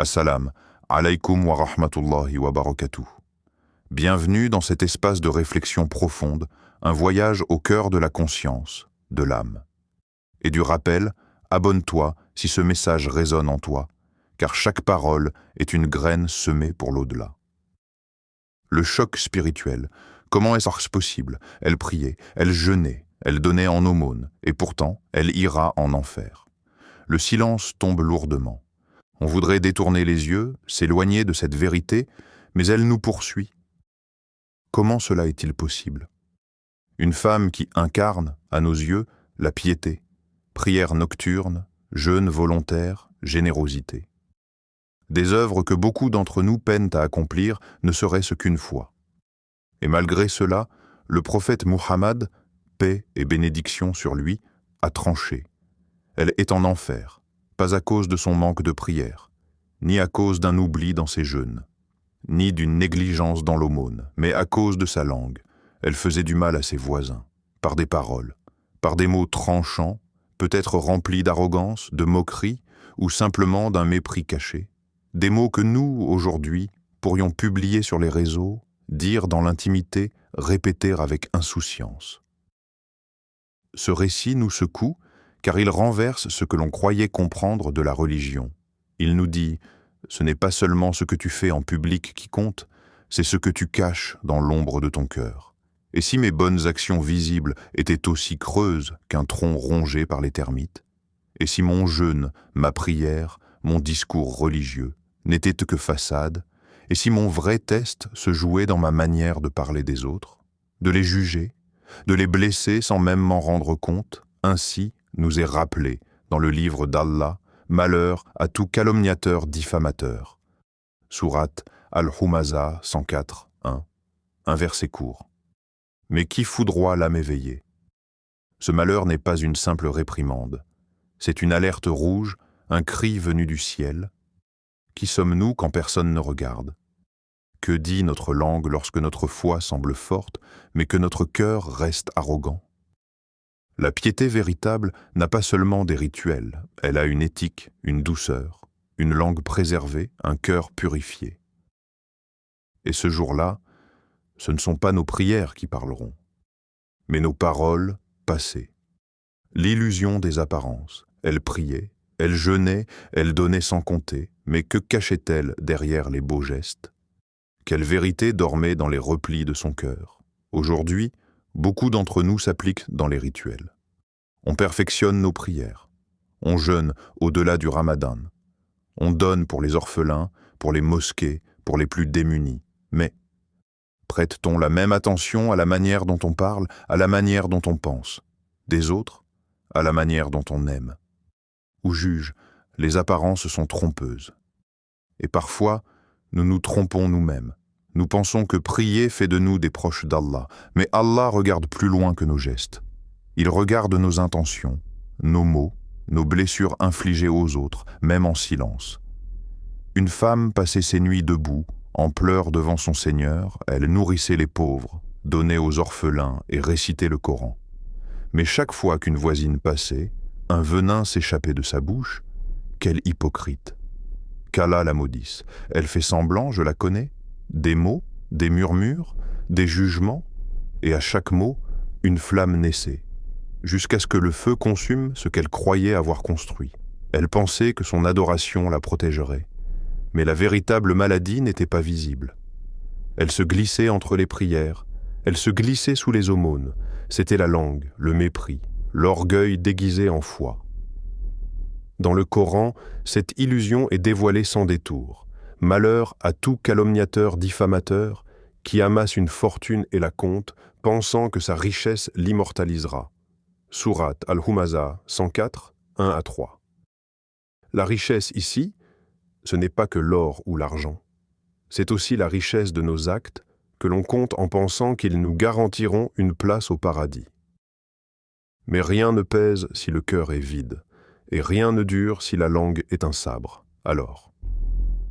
Assalam, alaykoum wa rahmatullahi wa barakatuh. Bienvenue dans cet espace de réflexion profonde, un voyage au cœur de la conscience, de l'âme. Et du rappel, abonne-toi si ce message résonne en toi, car chaque parole est une graine semée pour l'au-delà. Le choc spirituel, comment est-ce possible? Elle priait, elle jeûnait, elle donnait en aumône, et pourtant, elle ira en enfer. Le silence tombe lourdement. On voudrait détourner les yeux, s'éloigner de cette vérité, mais elle nous poursuit. Comment cela est-il possible? Une femme qui incarne, à nos yeux, la piété, prière nocturne, jeûne volontaire, générosité. Des œuvres que beaucoup d'entre nous peinent à accomplir, ne serait-ce qu'une fois. Et malgré cela, le prophète Muhammad, paix et bénédiction sur lui, a tranché. Elle est en enfer, pas à cause de son manque de prière, ni à cause d'un oubli dans ses jeûnes, ni d'une négligence dans l'aumône, mais à cause de sa langue. Elle faisait du mal à ses voisins, par des paroles, par des mots tranchants, peut-être remplis d'arrogance, de moquerie, ou simplement d'un mépris caché. Des mots que nous, aujourd'hui, pourrions publier sur les réseaux, dire dans l'intimité, répéter avec insouciance. Ce récit nous secoue, car il renverse ce que l'on croyait comprendre de la religion. Il nous dit « Ce n'est pas seulement ce que tu fais en public qui compte, c'est ce que tu caches dans l'ombre de ton cœur. Et si mes bonnes actions visibles étaient aussi creuses qu'un tronc rongé par les termites? Et si mon jeûne, ma prière, mon discours religieux n'étaient que façade? Et si mon vrai test se jouait dans ma manière de parler des autres, de les juger, de les blesser sans même m'en rendre compte? Ainsi nous est rappelé dans le livre d'Allah, malheur à tout calomniateur diffamateur. Sourate Al-Humaza 104, 1, un verset court. Mais qui foudroie l'âme éveillée? Ce malheur n'est pas une simple réprimande. C'est une alerte rouge, un cri venu du ciel. Qui sommes-nous quand personne ne regarde? Que dit notre langue lorsque notre foi semble forte, mais que notre cœur reste arrogant? La piété véritable n'a pas seulement des rituels, elle a une éthique, une douceur, une langue préservée, un cœur purifié. Et ce jour-là, ce ne sont pas nos prières qui parleront, mais nos paroles passées. L'illusion des apparences, elle priait, elle jeûnait, elle donnait sans compter, mais que cachait-elle derrière les beaux gestes? Quelle vérité dormait dans les replis de son cœur? Aujourd'hui, beaucoup d'entre nous s'appliquent dans les rituels. On perfectionne nos prières. On jeûne au-delà du Ramadan. On donne pour les orphelins, pour les mosquées, pour les plus démunis. Mais prête-t-on la même attention à la manière dont on parle, à la manière dont on pense? Des autres, à la manière dont on aime. Ou juge, les apparences sont trompeuses. Et parfois, nous nous trompons nous-mêmes. Nous pensons que prier fait de nous des proches d'Allah, mais Allah regarde plus loin que nos gestes. Il regarde nos intentions, nos mots, nos blessures infligées aux autres, même en silence. Une femme passait ses nuits debout, en pleurs devant son Seigneur, elle nourrissait les pauvres, donnait aux orphelins et récitait le Coran. Mais chaque fois qu'une voisine passait, un venin s'échappait de sa bouche. Quelle hypocrite! Qu'Allah la maudisse. Elle fait semblant, je la connais, des mots, des murmures, des jugements, et à chaque mot, une flamme naissait, jusqu'à ce que le feu consume ce qu'elle croyait avoir construit. Elle pensait que son adoration la protégerait, mais la véritable maladie n'était pas visible. Elle se glissait entre les prières, elle se glissait sous les aumônes, c'était la langue, le mépris, l'orgueil déguisé en foi. Dans le Coran, cette illusion est dévoilée sans détour. Malheur à tout calomniateur diffamateur qui amasse une fortune et la compte, pensant que sa richesse l'immortalisera. Sourate Al-Humaza 104, 1 à 3. La richesse ici, ce n'est pas que l'or ou l'argent. C'est aussi la richesse de nos actes que l'on compte en pensant qu'ils nous garantiront une place au paradis. Mais rien ne pèse si le cœur est vide. Et rien ne dure si la langue est un sabre. Alors,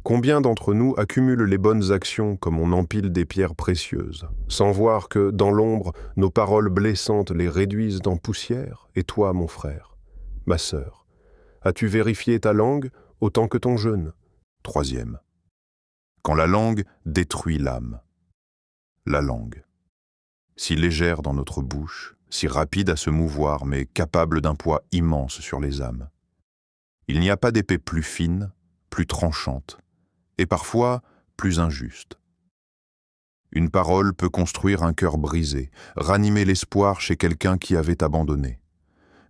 combien d'entre nous accumulent les bonnes actions comme on empile des pierres précieuses, sans voir que, dans l'ombre, nos paroles blessantes les réduisent en poussière? Et toi, mon frère, ma sœur, as-tu vérifié ta langue autant que ton jeûne? Troisième. Quand la langue détruit l'âme. La langue. Si légère dans notre bouche, si rapide à se mouvoir, mais capable d'un poids immense sur les âmes. Il n'y a pas d'épée plus fine, plus tranchante, et parfois plus injuste. Une parole peut construire un cœur brisé, ranimer l'espoir chez quelqu'un qui avait abandonné.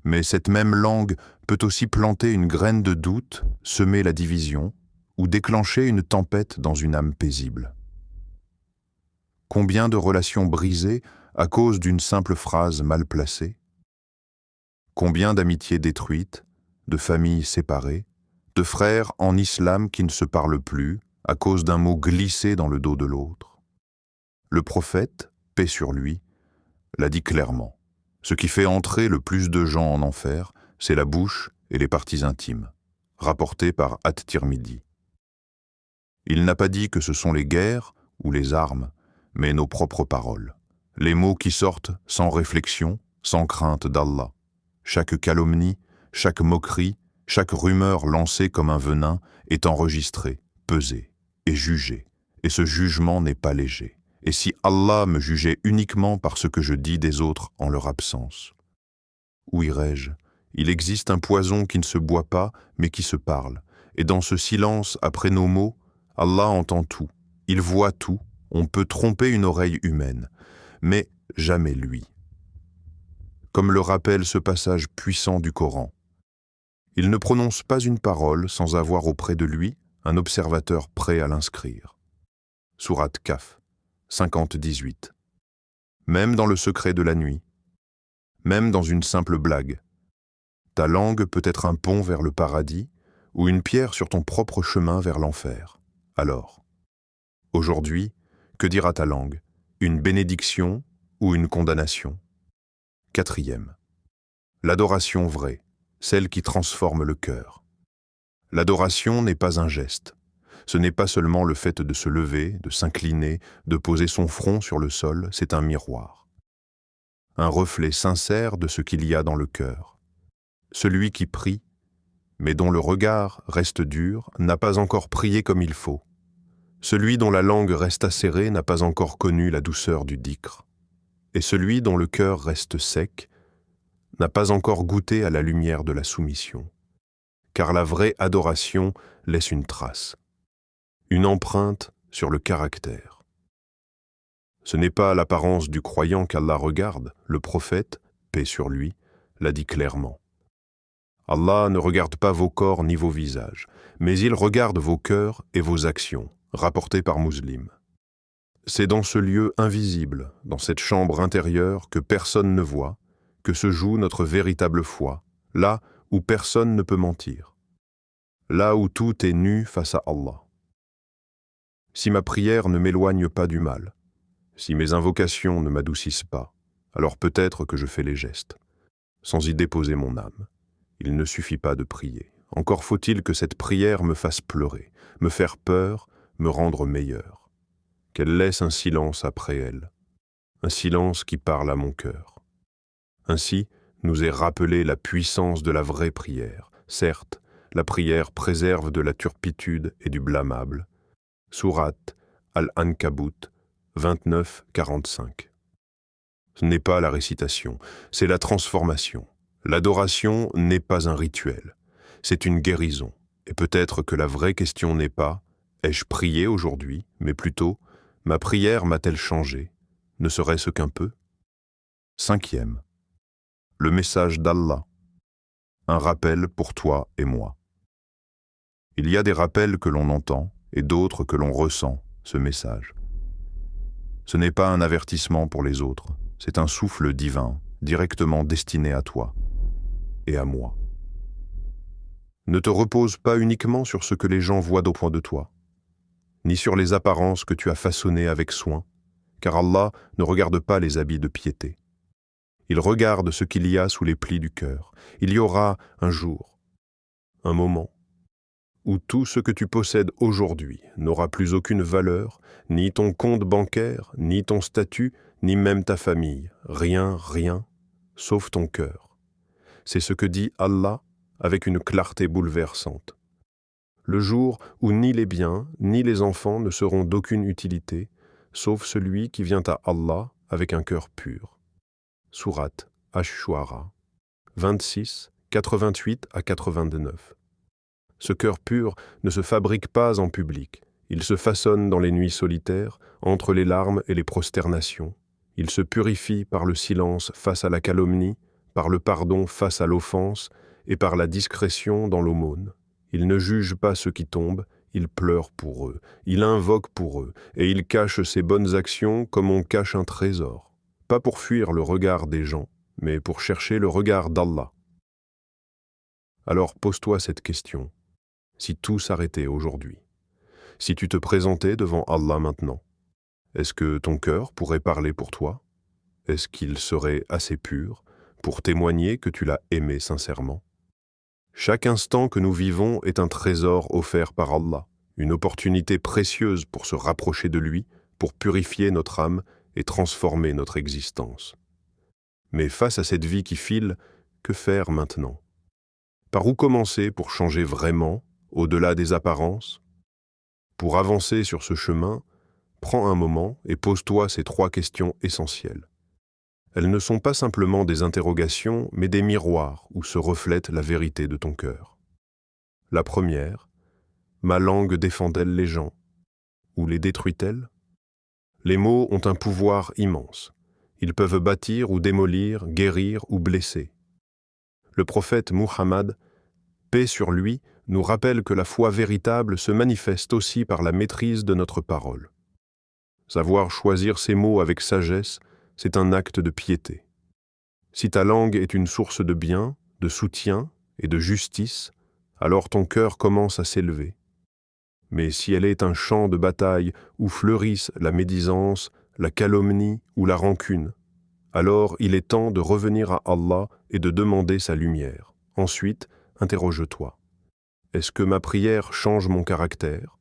Mais cette même langue peut aussi planter une graine de doute, semer la division, ou déclencher une tempête dans une âme paisible. Combien de relations brisées à cause d'une simple phrase mal placée? Combien d'amitiés détruites, de familles séparées, de frères en islam qui ne se parlent plus à cause d'un mot glissé dans le dos de l'autre? Le prophète, paix sur lui, l'a dit clairement. Ce qui fait entrer le plus de gens en enfer, c'est la bouche et les parties intimes, rapporté par At-Tirmidhi. Il n'a pas dit que ce sont les guerres ou les armes, mais nos propres paroles. Les mots qui sortent sans réflexion, sans crainte d'Allah. Chaque calomnie, chaque moquerie, chaque rumeur lancée comme un venin est enregistrée, pesée et jugée. Et ce jugement n'est pas léger. Et si Allah me jugeait uniquement par ce que je dis des autres en leur absence? Où irais-je? Il existe un poison qui ne se boit pas, mais qui se parle. Et dans ce silence, après nos mots, Allah entend tout. Il voit tout. On peut tromper une oreille humaine, mais jamais lui. Comme le rappelle ce passage puissant du Coran. Il ne prononce pas une parole sans avoir auprès de lui un observateur prêt à l'inscrire. Sourate Kaf, 50-18. Même dans le secret de la nuit, même dans une simple blague, ta langue peut être un pont vers le paradis ou une pierre sur ton propre chemin vers l'enfer. Alors, aujourd'hui, que dira ta langue? Une bénédiction ou une condamnation? Quatrième. L'adoration vraie, celle qui transforme le cœur. L'adoration n'est pas un geste. Ce n'est pas seulement le fait de se lever, de s'incliner, de poser son front sur le sol, c'est un miroir. Un reflet sincère de ce qu'il y a dans le cœur. Celui qui prie, mais dont le regard reste dur, n'a pas encore prié comme il faut. Celui dont la langue reste acérée n'a pas encore connu la douceur du dhikr. Et celui dont le cœur reste sec n'a pas encore goûté à la lumière de la soumission. Car la vraie adoration laisse une trace, une empreinte sur le caractère. Ce n'est pas l'apparence du croyant qu'Allah regarde, le prophète, paix sur lui, l'a dit clairement. Allah ne regarde pas vos corps ni vos visages, mais il regarde vos cœurs et vos actions, rapporté par Muslim. C'est dans ce lieu invisible, dans cette chambre intérieure que personne ne voit, que se joue notre véritable foi, là où personne ne peut mentir, là où tout est nu face à Allah. Si ma prière ne m'éloigne pas du mal, si mes invocations ne m'adoucissent pas, alors peut-être que je fais les gestes, sans y déposer mon âme. Il ne suffit pas de prier. Encore faut-il que cette prière me fasse pleurer, me faire peur, me rendre meilleur. Qu'elle laisse un silence après elle, un silence qui parle à mon cœur. Ainsi, nous est rappelée la puissance de la vraie prière. Certes, la prière préserve de la turpitude et du blâmable. Sourate Al-Ankabut 29-45. Ce n'est pas la récitation, c'est la transformation. L'adoration n'est pas un rituel, c'est une guérison. Et peut-être que la vraie question n'est pas « ai-je prié aujourd'hui ?» mais plutôt « ma prière m'a-t-elle changé, ne serait-ce qu'un peu ?» Cinquième. Le message d'Allah. Un rappel pour toi et moi. Il y a des rappels que l'on entend et d'autres que l'on ressent, ce message. Ce n'est pas un avertissement pour les autres, c'est un souffle divin, directement destiné à toi et à moi. Ne te repose pas uniquement sur ce que les gens voient au point de toi, ni sur les apparences que tu as façonnées avec soin, car Allah ne regarde pas les habits de piété. Il regarde ce qu'il y a sous les plis du cœur. Il y aura un jour, un moment, où tout ce que tu possèdes aujourd'hui n'aura plus aucune valeur, ni ton compte bancaire, ni ton statut, ni même ta famille, rien, sauf ton cœur. C'est ce que dit Allah avec une clarté bouleversante. le jour où ni les biens, ni les enfants ne seront d'aucune utilité, sauf celui qui vient à Allah avec un cœur pur. Sourate Ash-Shu'ara 26, 88 à 89. Ce cœur pur ne se fabrique pas en public. Il se façonne dans les nuits solitaires, entre les larmes et les prosternations. Il se purifie par le silence face à la calomnie, par le pardon face à l'offense et par la discrétion dans l'aumône. Il ne juge pas ceux qui tombent, il pleure pour eux, il invoque pour eux, et il cache ses bonnes actions comme on cache un trésor. Pas pour fuir le regard des gens, mais pour chercher le regard d'Allah. Alors pose-toi cette question. Si tout s'arrêtait aujourd'hui, si tu te présentais devant Allah maintenant, est-ce que ton cœur pourrait parler pour toi? Est-ce qu'il serait assez pur pour témoigner que tu l'as aimé sincèrement? Chaque instant que nous vivons est un trésor offert par Allah, une opportunité précieuse pour se rapprocher de lui, pour purifier notre âme et transformer notre existence. Mais face à cette vie qui file, que faire maintenant? Par où commencer pour changer vraiment, au-delà des apparences? Pour avancer sur ce chemin, prends un moment et pose-toi ces 3 questions essentielles. Elles ne sont pas simplement des interrogations, mais des miroirs où se reflète la vérité de ton cœur. La première, ma langue défend-elle les gens, ou les détruit-elle? Les mots ont un pouvoir immense. Ils peuvent bâtir ou démolir, guérir ou blesser. Le prophète Muhammad, paix sur lui, nous rappelle que la foi véritable se manifeste aussi par la maîtrise de notre parole. Savoir choisir ses mots avec sagesse, c'est un acte de piété. Si ta langue est une source de bien, de soutien et de justice, alors ton cœur commence à s'élever. Mais si elle est un champ de bataille où fleurissent la médisance, la calomnie ou la rancune, alors il est temps de revenir à Allah et de demander sa lumière. Ensuite, interroge-toi. Est-ce que ma prière change mon caractère?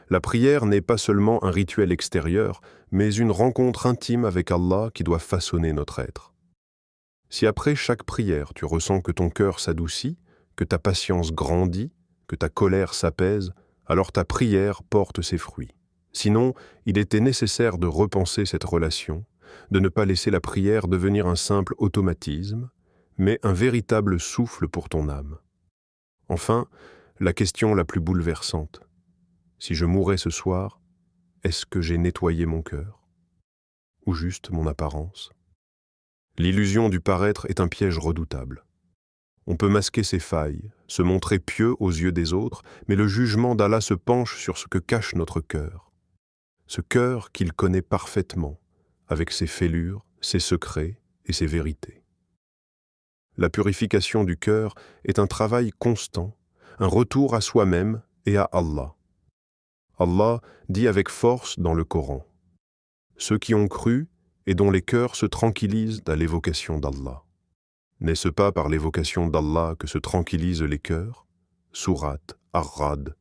La prière n'est pas seulement un rituel extérieur, mais une rencontre intime avec Allah qui doit façonner notre être. Si après chaque prière tu ressens que ton cœur s'adoucit, que ta patience grandit, que ta colère s'apaise, alors ta prière porte ses fruits. Sinon, il était nécessaire de repenser cette relation, de ne pas laisser la prière devenir un simple automatisme, mais un véritable souffle pour ton âme. Enfin, la question la plus bouleversante. Si je mourais ce soir, est-ce que j'ai nettoyé mon cœur? Ou juste mon apparence? L'illusion du paraître est un piège redoutable. On peut masquer ses failles, se montrer pieux aux yeux des autres, mais le jugement d'Allah se penche sur ce que cache notre cœur. Ce cœur qu'il connaît parfaitement, avec ses fêlures, ses secrets et ses vérités. La purification du cœur est un travail constant, un retour à soi-même et à Allah. Allah dit avec force dans le Coran « Ceux qui ont cru et dont les cœurs se tranquillisent à l'évocation d'Allah. N'est-ce pas par l'évocation d'Allah que se tranquillisent les cœurs » Sourate Ar-Ra'd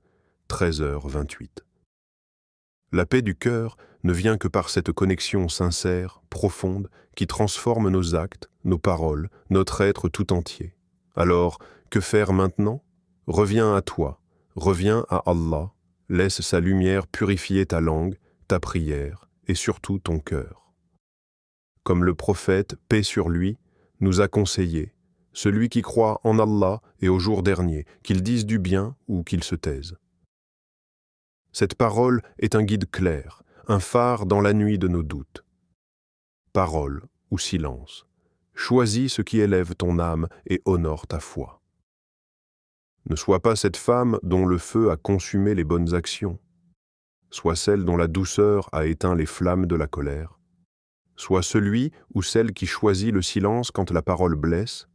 13h28. La paix du cœur ne vient que par cette connexion sincère, profonde, qui transforme nos actes, nos paroles, notre être tout entier. Alors, que faire maintenant? Reviens à toi, reviens à Allah, laisse sa lumière purifier ta langue, ta prière et surtout ton cœur. Comme le prophète, paix sur lui, nous a conseillé, celui qui croit en Allah et au jour dernier, qu'il dise du bien ou qu'il se taise. Cette parole est un guide clair, un phare dans la nuit de nos doutes. Parole ou silence, choisis ce qui élève ton âme et honore ta foi. Ne sois pas cette femme dont le feu a consumé les bonnes actions. Sois celle dont la douceur a éteint les flammes de la colère. Sois celui ou celle qui choisit le silence quand la parole blesse.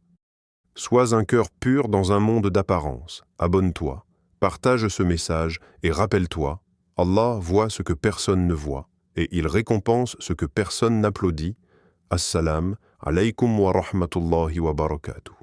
Sois un cœur pur dans un monde d'apparence. Abonne-toi. Partage ce message et rappelle-toi, Allah voit ce que personne ne voit et il récompense ce que personne n'applaudit. Assalam alaykum wa rahmatullahi wa barakatuh.